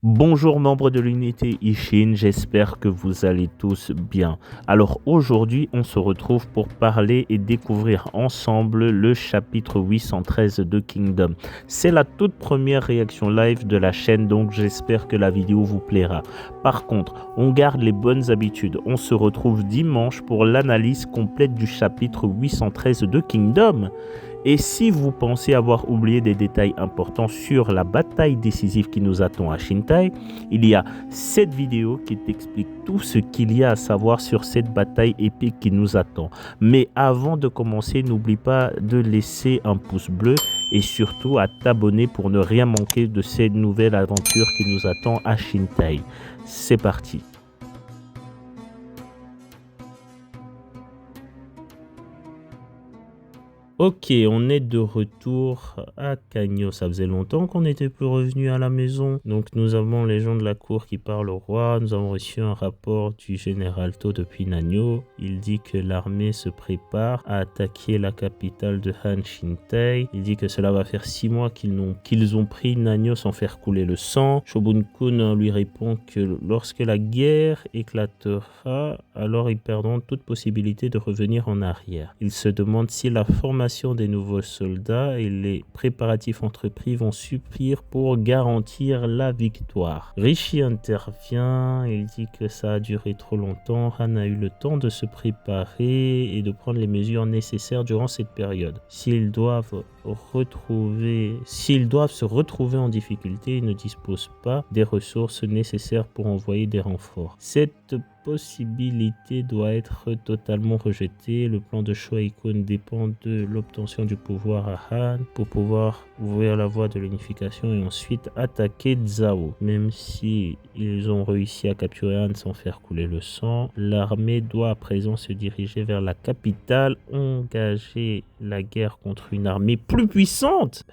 Bonjour membres de l'unité Ishin, j'espère que vous allez tous bien. Alors aujourd'hui on se retrouve pour parler et découvrir ensemble le chapitre 813 de Kingdom. C'est la toute première réaction live de la chaîne, donc j'espère que la vidéo vous plaira. Par contre, on garde les bonnes habitudes, on se retrouve dimanche pour l'analyse complète du chapitre 813 de Kingdom. Et si vous pensez avoir oublié des détails importants sur la bataille décisive qui nous attend à Shintai, il y a cette vidéo qui t'explique tout ce qu'il y a à savoir sur cette bataille épique qui nous attend. Mais avant de commencer, n'oublie pas de laisser un pouce bleu et surtout à t'abonner pour ne rien manquer de cette nouvelle aventure qui nous attend à Shintai. C'est parti. Ok, on est de retour à Cagno. Ça faisait longtemps qu'on n'était plus revenu à la maison. Donc nous avons les gens de la cour qui parlent au roi. Nous avons reçu un rapport du général To depuis Nagno. Il dit que l'armée se prépare à attaquer la capitale de Han Shintai. Il dit que cela va faire 6 mois qu'ils ont pris Nagno sans faire couler le sang. Shogun Kun lui répond que lorsque la guerre éclatera, alors ils perdront toute possibilité de revenir en arrière. Il se demande si la formation des nouveaux soldats et les préparatifs entrepris vont suffire pour garantir la victoire. Rishi intervient, il dit que ça a duré trop longtemps, Han a eu le temps de se préparer et de prendre les mesures nécessaires durant cette période. S'ils doivent se retrouver en difficulté, ils ne disposent pas des ressources nécessaires pour envoyer des renforts. Cette possibilité doit être totalement rejetée. Le plan de Shoei-kun dépend de l'obtention du pouvoir à Han pour pouvoir ouvrir la voie de l'unification et ensuite attaquer Zhao. Même si ils ont réussi à capturer Han sans faire couler le sang, l'armée doit à présent se diriger vers la capitale, engager la guerre contre une armée plus puissante.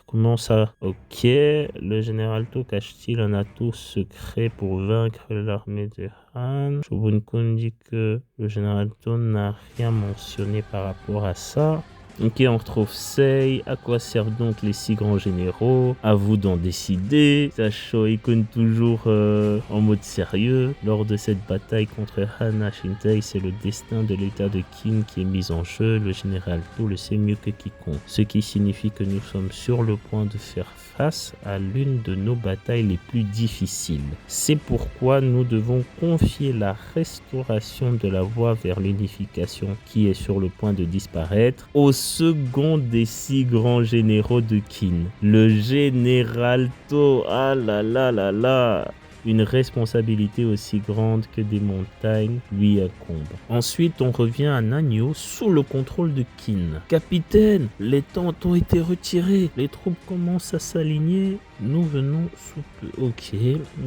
Comment ça? Ok, le général To cache-t-il un atout secret pour vaincre l'armée de Han? Shogun Kun dit que le général To n'a rien mentionné par rapport à ça. Ok, on retrouve Sei. À quoi servent donc les 6 grands généraux? À vous d'en décider. Shoei-kun toujours en mode sérieux. Lors de cette bataille contre Han à Shintai, c'est le destin de l'état de Qin qui est mis en jeu. Le général To le sait mieux que quiconque. Ce qui signifie que nous sommes sur le point de faire face à l'une de nos batailles les plus difficiles. C'est pourquoi nous devons confier la restauration de la voie vers l'unification qui est sur le point de disparaître au second des 6 grands généraux de Qin, le général To. Ah là là là là. Une responsabilité aussi grande que des montagnes lui incombe. Ensuite, on revient à Nagno sous le contrôle de Qin. Capitaine, les tentes ont été retirées. Les troupes commencent à s'aligner. Nous venons sous peu. Ok.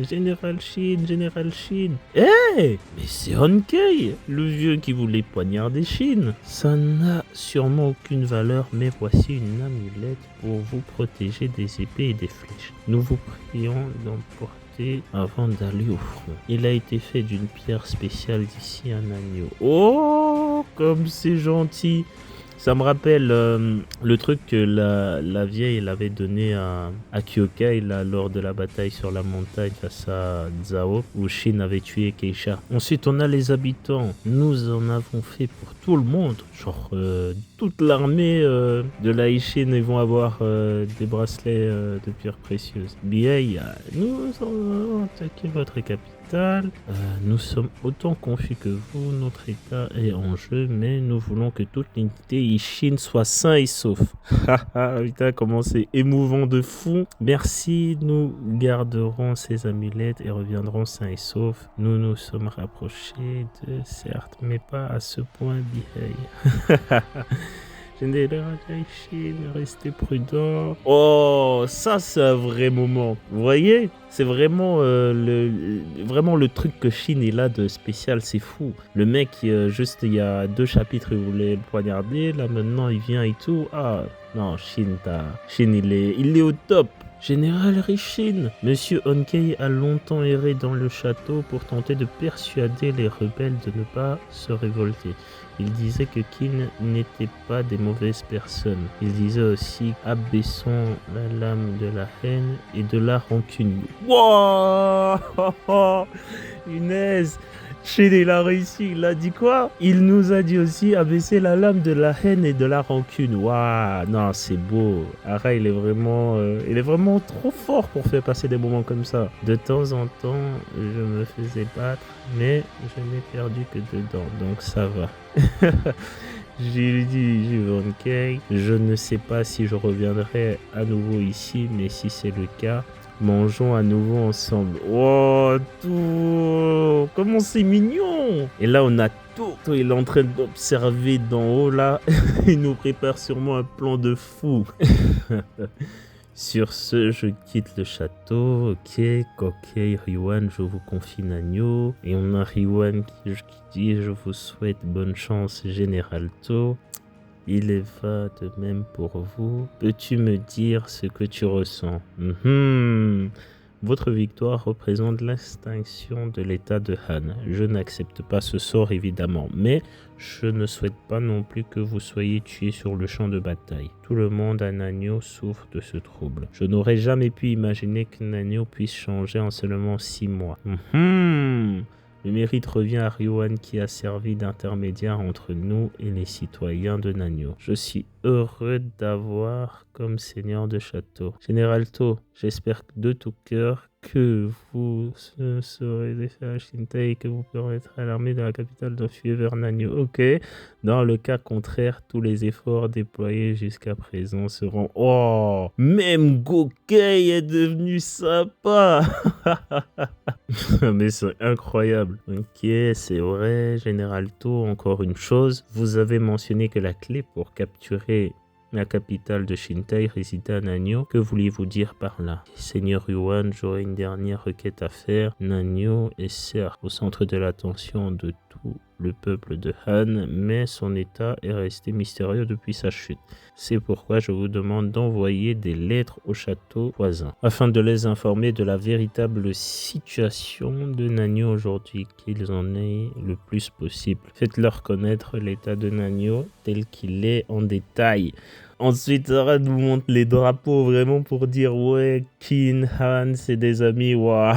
Général Shin. Mais c'est Hankei, le vieux qui voulait poignarder Shin. Ça n'a sûrement aucune valeur, mais voici une amulette pour vous protéger des épées et des flèches. Nous vous prions d'emporter avant d'aller au front. Il a été fait d'une pierre spéciale d'ici un agneau. Oh, comme c'est gentil! Ça me rappelle le truc que la vieille elle avait donné à Kyokai là, lors de la bataille sur la montagne face à Zhao, où Shin avait tué Keisha. Ensuite, on a les habitants. Nous en avons fait pour tout le monde. Genre, toute l'armée de la Ishin, ils vont avoir des bracelets de pierres précieuses. Biei, nous allons attaquer votre capitale. Nous sommes autant confus que vous. Notre état est en jeu, mais nous voulons que toute l'unité Ishin soit sain et sauf. Putain, comment c'est émouvant de fou. Merci, nous garderons ces amulettes et reviendrons sains et saufs. Nous nous sommes rapprochés de certes, mais pas à ce point, Bihei. Général Ishin, restez prudent. Oh, ça c'est un vrai moment. Vous voyez? C'est vraiment, vraiment le truc que Shin il a de spécial, c'est fou. Le mec, juste il y a 2 chapitres, il voulait le poignarder. Là maintenant il vient et tout. Ah non, Shin il est au top. Général Rishin, Monsieur Honkei a longtemps erré dans le château pour tenter de persuader les rebelles de ne pas se révolter. Il disait que Qin n'était pas des mauvaises personnes. Il disait aussi abaissons la lame de la haine et de la rancune. Wouah Punaise, Shin, il a réussi. Il a dit quoi? Il nous a dit aussi abaisser la lame de la haine et de la rancune. Waouh, non, c'est beau. Ara, il est vraiment trop fort pour faire passer des moments comme ça. De temps en temps, je me faisais battre, mais je n'ai perdu que dedans, donc ça va. J'ai dit, Honkei, je ne sais pas si je reviendrai à nouveau ici, mais si c'est le cas, mangeons à nouveau ensemble. Oh, tout, comment c'est mignon! Et là, on a tout. Il est en train d'observer d'en haut là. Il nous prépare sûrement un plan de fou. Sur ce, je quitte le château. Ok, Kokei, Ryuan, je vous confie Nanyo. Et on a Ryuan qui dit je vous souhaite bonne chance, Général To. Il va de même pour vous. Peux-tu me dire ce que tu ressens? Votre victoire représente l'extinction de l'état de Han. Je n'accepte pas ce sort évidemment, mais je ne souhaite pas non plus que vous soyez tué sur le champ de bataille. Tout le monde à Nanyo souffre de ce trouble. Je n'aurais jamais pu imaginer que Nanyo puisse changer en seulement 6 mois. Le mérite revient à Ryuan qui a servi d'intermédiaire entre nous et les citoyens de Nanyo. Je suis heureux d'avoir comme seigneur de château. Général To, j'espère de tout cœur que vous serez laissé à Shintai et que vous permettrez à l'armée de la capitale d'enfuir vers Nanyo. Ok. Dans le cas contraire, tous les efforts déployés jusqu'à présent seront... Oh, même Gokei est devenu sympa. Mais c'est incroyable. Ok, c'est vrai, Général To, encore une chose. Vous avez mentionné que la clé pour capturer la capitale de Shintai résidait à Nanyo. Que vouliez-vous dire par là? Seigneur Yuan, j'aurais une dernière requête à faire. Nanyo est certes au centre de l'attention de tout le peuple de Han, mais son état est resté mystérieux depuis sa chute. C'est pourquoi je vous demande d'envoyer des lettres au château voisin, afin de les informer de la véritable situation de Nanyo aujourd'hui, qu'ils en aient le plus possible. Faites-leur connaître l'état de Nanyo tel qu'il est en détail. Ensuite, Sarah nous montre les drapeaux vraiment pour dire ouais, Qin, Han, c'est des amis, waouh.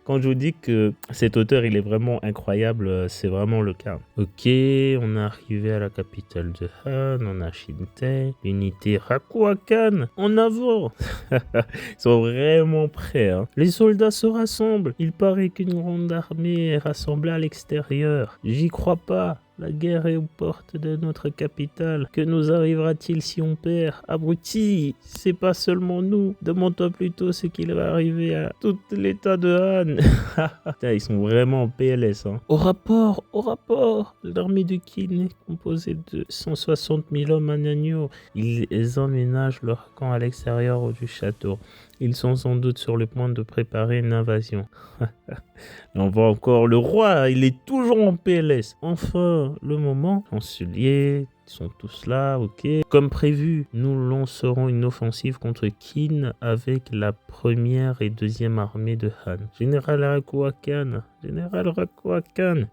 Quand je vous dis que cet auteur il est vraiment incroyable, c'est vraiment le cas. Ok, on est arrivé à la capitale de Han, on a Shintai, l'unité Rakuakan, en avant. Ils sont vraiment prêts. Hein. Les soldats se rassemblent. Il paraît qu'une grande armée est rassemblée à l'extérieur. J'y crois pas. La guerre est aux portes de notre capitale. Que nous arrivera-t-il si on perd? Abruti, c'est pas seulement nous. Demande-toi plutôt ce qu'il va arriver à tout l'état de Han. Putain, ils sont vraiment en PLS. Hein. Au rapport. L'armée de Qin est composée de 160 000 hommes à Nanyo. Ils emménagent leur camp à l'extérieur du château. Ils sont sans doute sur le point de préparer une invasion. On voit encore le roi, il est toujours en PLS. Enfin, le moment, chancelier, ils sont tous là, ok. Comme prévu, nous lancerons une offensive contre Qin avec la première et deuxième armée de Han. Général Rakuakan,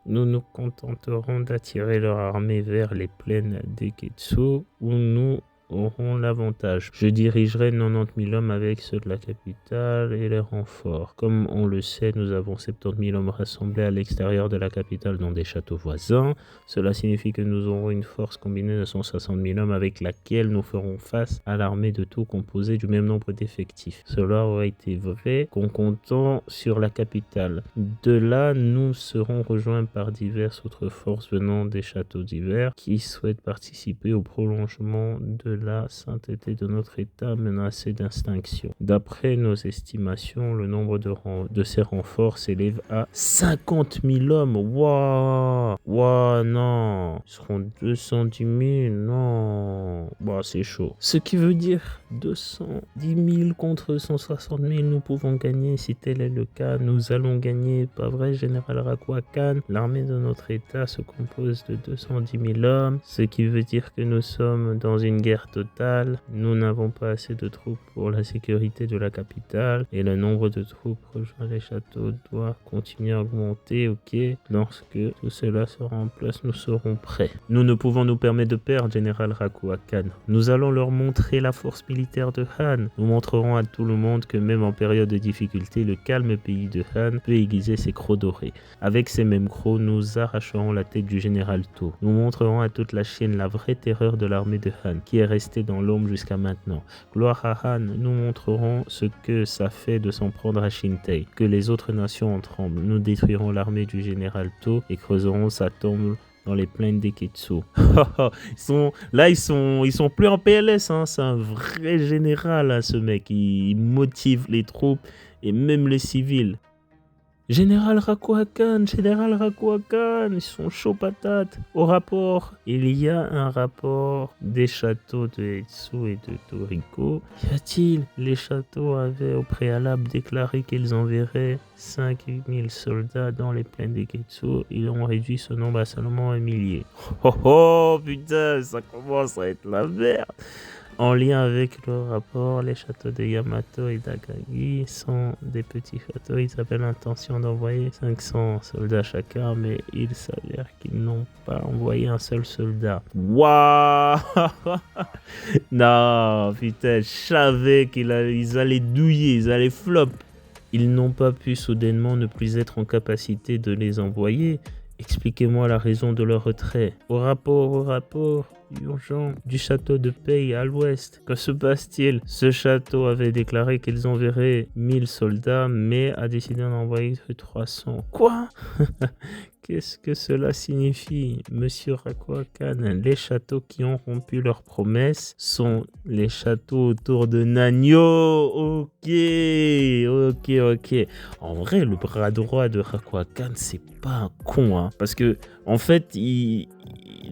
nous nous contenterons d'attirer leur armée vers les plaines d'Eketsu où nous auront l'avantage. Je dirigerai 90 000 hommes avec ceux de la capitale et les renforts. Comme on le sait, nous avons 70 000 hommes rassemblés à l'extérieur de la capitale dans des châteaux voisins. Cela signifie que nous aurons une force combinée de 160 000 hommes avec laquelle nous ferons face à l'armée de tout composée du même nombre d'effectifs. Cela aurait été vrai qu'en comptant sur la capitale. De là, nous serons rejoints par diverses autres forces venant des châteaux divers qui souhaitent participer au prolongement de la sainteté de notre état menacé d'extinction. D'après nos estimations, le nombre de ces renforts s'élève à 50 000 hommes. Waouh, non. Ils seront 210 000, non. Bah, c'est chaud. Ce qui veut dire 210 000 contre 160 000, nous pouvons gagner. Si tel est le cas, nous allons gagner. Pas vrai, Général Rakuakan? L'armée de notre état se compose de 210 000 hommes, ce qui veut dire que nous sommes dans une guerre totale. Nous n'avons pas assez de troupes pour la sécurité de la capitale et le nombre de troupes rejoint les châteaux doit continuer à augmenter. Ok, lorsque tout cela sera en place, nous serons prêts. Nous ne pouvons nous permettre de perdre, général Rakua Khan. Nous allons leur montrer la force militaire de Han. Nous montrerons à tout le monde que même en période de difficulté, le calme pays de Han peut aiguiser ses crocs dorés. Avec ces mêmes crocs, nous arracherons la tête du général To. Nous montrerons à toute la Chine la vraie terreur de l'armée de Han, qui est restée dans l'ombre jusqu'à maintenant. Gloire à Han, nous montrerons ce que ça fait de s'en prendre à Shintei, que les autres nations en tremblent. Nous détruirons l'armée du général To et creuserons sa tombe dans les plaines d'Eketsu. ils sont plus en PLS, hein. C'est un vrai général, hein, ce mec. Il motive les troupes et même les civils. Général Rakua Khan, ils sont chauds patates. Au rapport, il y a un rapport des châteaux de Etsu et de Toriko. Qu'y a-t-il? Les châteaux avaient au préalable déclaré qu'ils enverraient 5000 soldats dans les plaines d'Eketsu. Ils ont réduit ce nombre à seulement 1 millier. Oh putain, ça commence à être la merde. En lien avec le rapport, les châteaux de Yamato et d'Akagi sont des petits châteaux. Ils avaient l'intention d'envoyer 500 soldats chacun, mais il s'avère qu'ils n'ont pas envoyé un seul soldat. Waouh. Non, putain, je savais qu'ils allaient douiller, ils allaient flop. Ils n'ont pas pu soudainement ne plus être en capacité de les envoyer. Expliquez-moi la raison de leur retrait. Au rapport urgent du château de Pei à l'ouest. Que se passe-t-il? Ce château avait déclaré qu'ils enverraient 1000 soldats, mais a décidé d'en envoyer que 300. Quoi? Qu'est-ce que cela signifie, Monsieur Rakua Khan? Les châteaux qui ont rompu leurs promesses sont les châteaux autour de Nanyo. Ok. En vrai, le bras droit de Rakua Khan, c'est pas un con, hein. Parce que, en fait,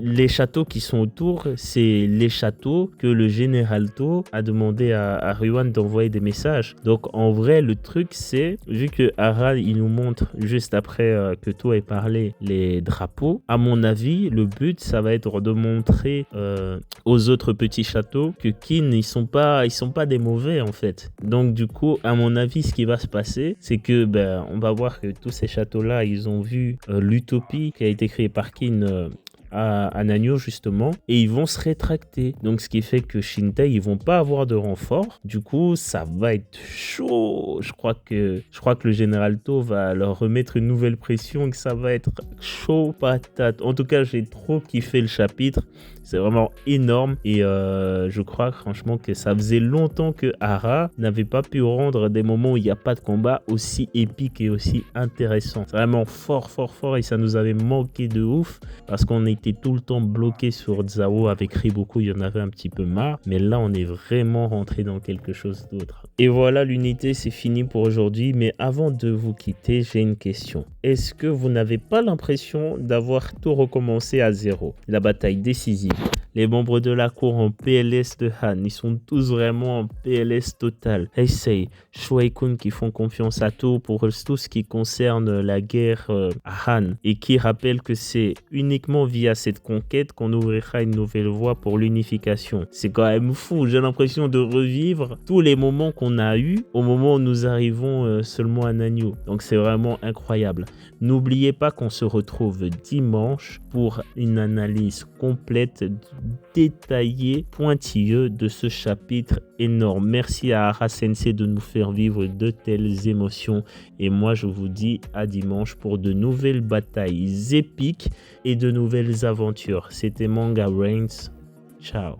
les châteaux qui sont autour, c'est les châteaux que le général To a demandé à Ruan d'envoyer des messages. Donc en vrai, le truc c'est, vu que Ara il nous montre juste après que To ait parlé les drapeaux, à mon avis, le but ça va être de montrer aux autres petits châteaux que Qin ils sont pas des mauvais en fait. Donc du coup, à mon avis, ce qui va se passer, c'est que on va voir que tous ces châteaux là, ils ont vu l'utopie qui a été créée par Qin à Nanyo justement, et ils vont se rétracter. Donc ce qui fait que Shintei ils vont pas avoir de renfort. Du coup ça va être chaud. Je crois que le général To va leur remettre une nouvelle pression et que ça va être chaud patate. En tout cas j'ai trop kiffé le chapitre. C'est vraiment énorme et je crois franchement que ça faisait longtemps que Ara n'avait pas pu rendre des moments où il n'y a pas de combat aussi épique et aussi intéressant. C'est vraiment fort et ça nous avait manqué de ouf parce qu'on était tout le temps bloqué sur Zao avec Riboku, il y en avait un petit peu marre, mais là on est vraiment rentré dans quelque chose d'autre. Et voilà, l'unité c'est fini pour aujourd'hui, mais avant de vous quitter, j'ai une question. Est-ce que vous n'avez pas l'impression d'avoir tout recommencé à zéro? La bataille décisive. Les membres de la cour en PLS de Han, ils sont tous vraiment en PLS total. Heisei, Shueikun qui font confiance à To pour tout ce qui concerne la guerre à Han et qui rappellent que c'est uniquement via cette conquête qu'on ouvrira une nouvelle voie pour l'unification. C'est quand même fou, j'ai l'impression de revivre tous les moments qu'on a eu au moment où nous arrivons seulement à Nanyo. Donc c'est vraiment incroyable. N'oubliez pas qu'on se retrouve dimanche pour une analyse complète, détaillée, pointilleuse de ce chapitre énorme. Merci à Ara Sensei de nous faire vivre de telles émotions. Et moi, je vous dis à dimanche pour de nouvelles batailles épiques et de nouvelles aventures. C'était Manga Brains. Ciao.